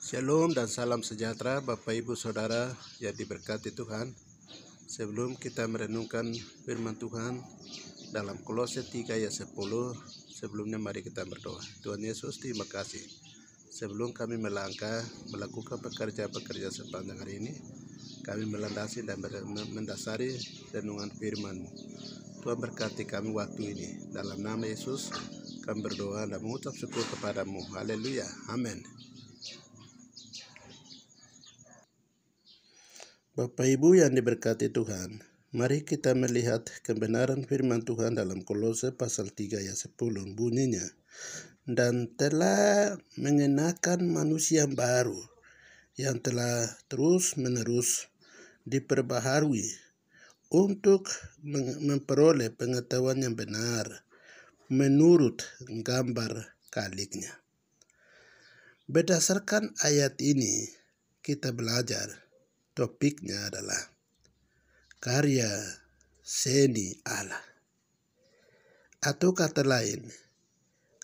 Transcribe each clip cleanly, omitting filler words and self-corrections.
Shalom dan salam sejahtera Bapak Ibu Saudara yang diberkati Tuhan. Sebelum kita merenungkan firman Tuhan dalam Kolose 3 ayat 10, sebelumnya mari kita berdoa. Tuhan Yesus, terima kasih. Sebelum kami melakukan pekerjaan-pekerjaan sepanjang hari ini, kami melandasi dan mendasari renungan firman-Mu. Tuhan berkati kami waktu ini. Dalam nama Yesus kami berdoa dan mengucap syukur kepadamu. Haleluya. Amin. Bapak Ibu yang diberkati Tuhan, mari kita melihat kebenaran firman Tuhan dalam Kolose pasal 3 ayat 10, bunyinya, dan telah mengenakan manusia baru yang telah terus-menerus diperbaharui untuk memperoleh pengetahuan yang benar menurut gambar kaliknya. Berdasarkan ayat ini, kita belajar topiknya adalah karya seni Allah, atau kata lain,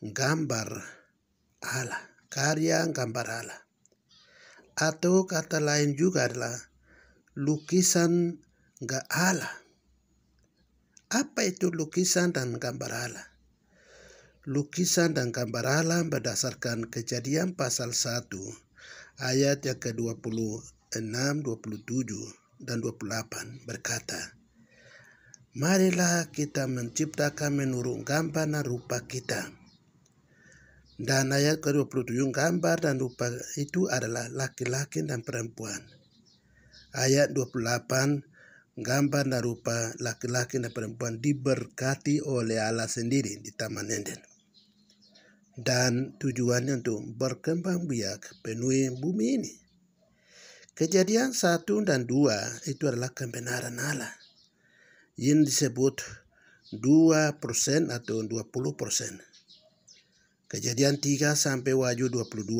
gambar Allah, karya gambar Allah, atau kata lain juga adalah lukisan Allah. Apa itu lukisan dan gambar Allah? Lukisan dan gambar Allah berdasarkan Kejadian pasal 1 ayat yang ke-26, 27 dan 28 berkata, marilah kita menciptakan menurut gambar dan rupa kita. Dan ayat ke-27, gambar dan rupa itu adalah laki-laki dan perempuan. Ayat 28, gambar dan rupa laki-laki dan perempuan diberkati oleh Allah sendiri di Taman Eden. Dan tujuannya untuk berkembang biak penuhi bumi ini. Kejadian 1 dan 2 itu adalah kebenaran Allah yang disebut 2% atau 20%. Kejadian 3 sampai Wahyu 22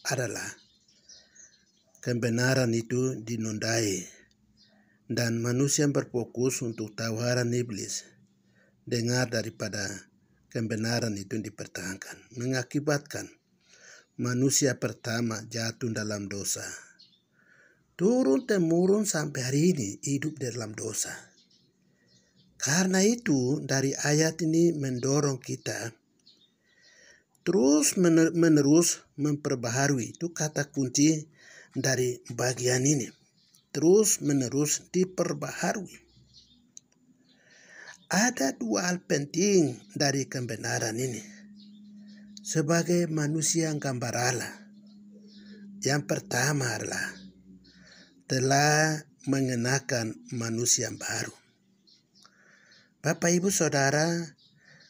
adalah kebenaran itu dinodai dan manusia berfokus untuk tawaran iblis. Dengar daripada kebenaran itu dipertahankan, mengakibatkan manusia pertama jatuh dalam dosa. Turun-temurun sampai hari ini hidup dalam dosa. Karena itu dari ayat ini mendorong kita terus menerus memperbaharui. Itu kata kunci dari bagian ini. Terus menerus diperbaharui. Ada dua hal penting dari kebenaran ini. Sebagai manusia yang gambar Allah. Yang pertama adalah telah mengenakan manusia baru. Bapak Ibu Saudara,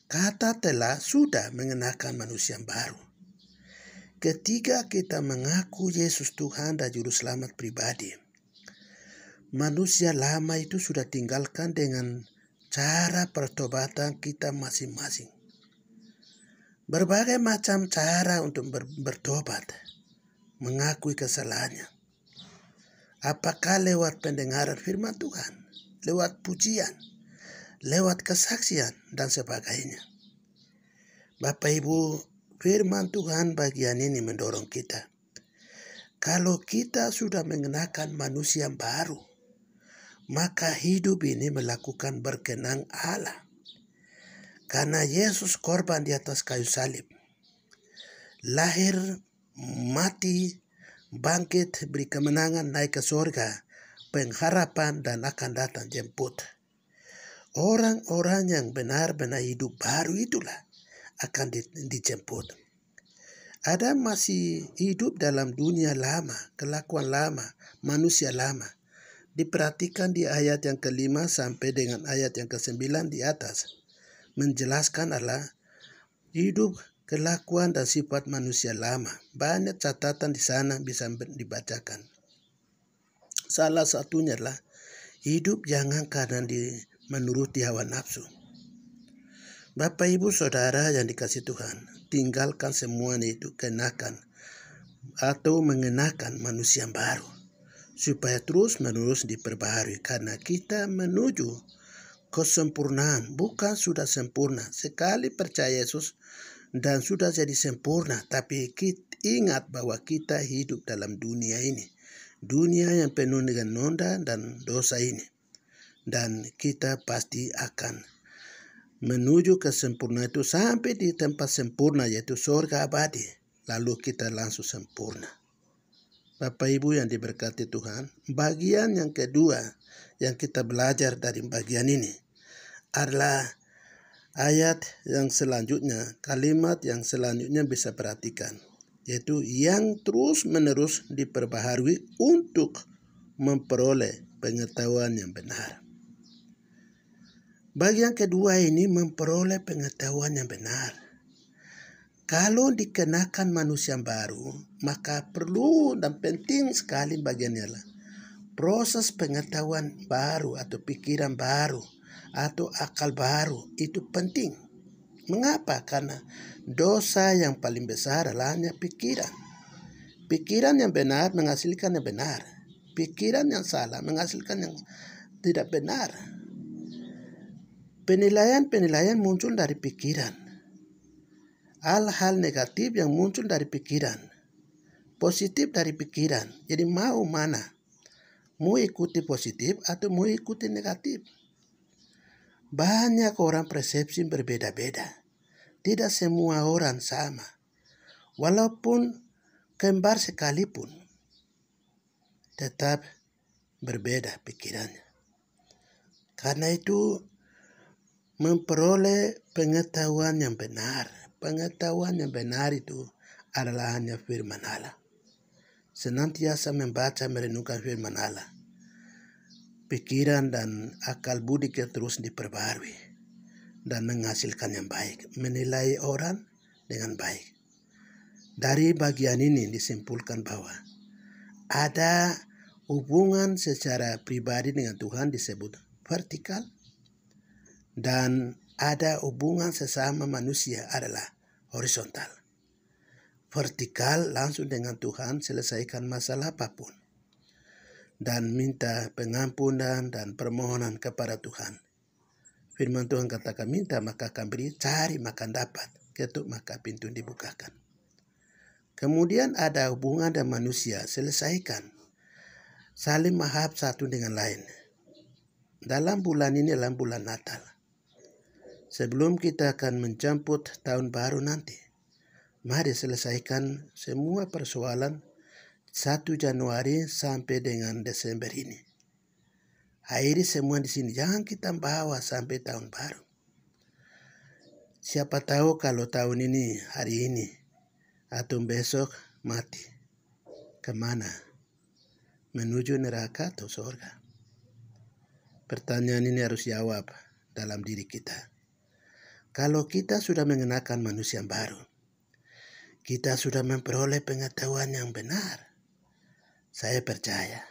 kata telah sudah mengenakan manusia baru. Ketika kita mengaku Yesus Tuhan dan Juru Selamat pribadi, manusia lama itu sudah tinggalkan dengan cara pertobatan kita masing-masing. Berbagai macam cara untuk bertobat, mengakui kesalahannya. Apakah lewat pendengaran firman Tuhan, lewat pujian, lewat kesaksian, dan sebagainya. Bapak Ibu, firman Tuhan bagian ini mendorong kita. Kalau kita sudah mengenakan manusia baru, maka hidup ini melakukan berkenan Allah. Karena Yesus korban di atas kayu salib, lahir, mati, bangkit, beri kemenangan, naik ke surga, pengharapan dan akan datang jemput. Orang-orang yang benar-benar hidup baru itulah akan dijemput. Ada masih hidup dalam dunia lama, kelakuan lama, manusia lama. Diperhatikan di ayat yang ke-5 sampai dengan ayat yang ke-9 di atas. Menjelaskan adalah hidup, kelakuan dan sifat manusia lama. Banyak catatan di sana bisa dibacakan. Salah satunya adalah hidup jangan karena menuruti hawa nafsu. Bapak Ibu Saudara yang dikasih Tuhan, tinggalkan semua itu, kenakan atau mengenakan manusia baru. Supaya terus menerus diperbaharui. Karena kita menuju kesempurnaan, bukan sudah sempurna. Sekali percaya Yesus dan sudah jadi sempurna, tapi ingat bahwa kita hidup dalam dunia ini. Dunia yang penuh dengan noda dan dosa ini. Dan kita pasti akan menuju ke sempurna itu sampai di tempat sempurna yaitu surga abadi. Lalu kita langsung sempurna. Bapak Ibu yang diberkati Tuhan, bagian yang kedua yang kita belajar dari bagian ini adalah ayat yang selanjutnya, kalimat yang selanjutnya bisa perhatikan, yaitu yang terus-menerus diperbaharui untuk memperoleh pengetahuan yang benar. Bagian kedua ini memperoleh pengetahuan yang benar. Kalau dikenakan manusia baru, maka perlu dan penting sekali bagiannya lah proses pengetahuan baru atau pikiran baru atau akal baru itu penting. Mengapa? Karena dosa yang paling besar adalah hanya pikiran. Pikiran yang benar menghasilkan yang benar. Pikiran yang salah menghasilkan yang tidak benar. Penilaian-penilaian muncul dari pikiran. Hal-hal negatif yang muncul dari pikiran, positif dari pikiran. Jadi mau mana? Mau ikuti positif atau mau ikuti negatif? Banyak orang persepsi berbeda-beda. Tidak semua orang sama. Walaupun kembar sekalipun, tetap berbeda pikirannya. Karena itu memperoleh pengetahuan yang benar. Pengetahuan yang benar itu adalah hanya firman Allah. Senantiasa membaca merenungkan firman Allah. Pikiran dan akal budi kita terus diperbarui dan menghasilkan yang baik. Menilai orang dengan baik. Dari bagian ini disimpulkan bahwa ada hubungan secara pribadi dengan Tuhan disebut vertikal. Dan ada hubungan sesama manusia adalah horizontal. Vertikal langsung dengan Tuhan selesaikan masalah apapun. Dan minta pengampunan dan permohonan kepada Tuhan. Firman Tuhan katakan minta maka akan beri, cari maka dapat, ketuk maka pintu dibukakan. Kemudian ada hubungan dengan manusia, selesaikan. Saling mahab satu dengan lain. Dalam bulan ini adalah bulan Natal. Sebelum kita akan menjemput tahun baru nanti, mari selesaikan semua persoalan 1 Januari sampai dengan Desember ini. Akhiri semua di sini, jangan kita bawa sampai tahun baru. Siapa tahu kalau tahun ini, hari ini, atau besok mati. Kemana? Menuju neraka atau surga? Pertanyaan ini harus jawab dalam diri kita. Kalau kita sudah mengenakan manusia baru, kita sudah memperoleh pengetahuan yang benar. Saya percaya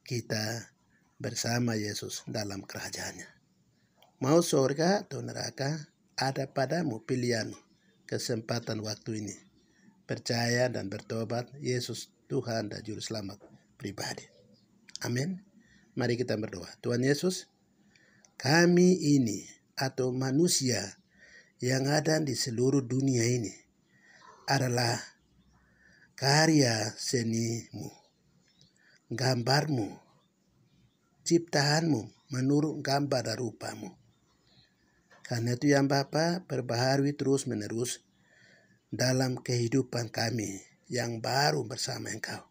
kita bersama Yesus dalam kerajaannya. Mau surga atau neraka, ada padamu pilihan kesempatan waktu ini. Percaya dan bertobat Yesus Tuhan dan Juru Selamat pribadi. Amin. Mari kita berdoa. Tuhan Yesus, kami ini atau manusia yang ada di seluruh dunia ini adalah karya senimu, gambarmu, ciptaanmu menurut gambar dan rupamu. Karena itu yang Bapa perbaharui terus menerus dalam kehidupan kami yang baru bersama Engkau.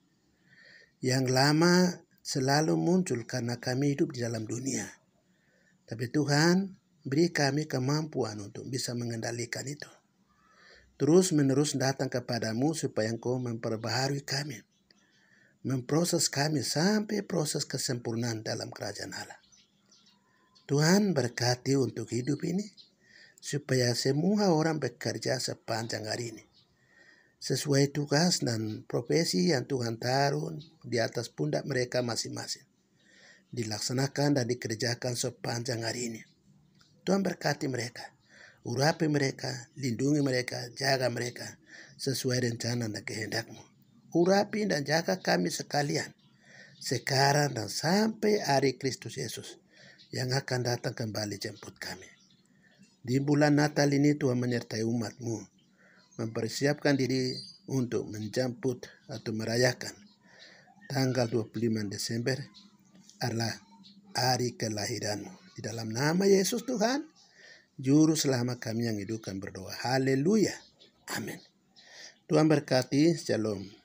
Yang lama selalu muncul karena kami hidup di dalam dunia. Tapi Tuhan, beri kami kemampuan untuk bisa mengendalikan itu. Terus menerus datang kepadamu supaya Engkau memperbaharui kami. Memproses kami sampai proses kesempurnaan dalam kerajaan Allah. Tuhan berkati untuk hidup ini. Supaya semua orang bekerja sepanjang hari ini. Sesuai tugas dan profesi yang Tuhan taruh di atas pundak mereka masing-masing. Dilaksanakan dan dikerjakan sepanjang hari ini. Tuhan berkati mereka, urapi mereka, lindungi mereka, jaga mereka sesuai rencana dan kehendak-Mu. Urapi dan jaga kami sekalian, sekarang dan sampai hari Kristus Yesus yang akan datang kembali jemput kami. Di bulan Natal ini Tuhan menyertai umat-Mu, mempersiapkan diri untuk menjemput atau merayakan tanggal 25 Desember adalah hari kelahiranmu. Di dalam nama Yesus Tuhan, Juru Selamat kami yang hidupkan berdoa. Haleluya. Amin. Tuhan berkati. Shalom.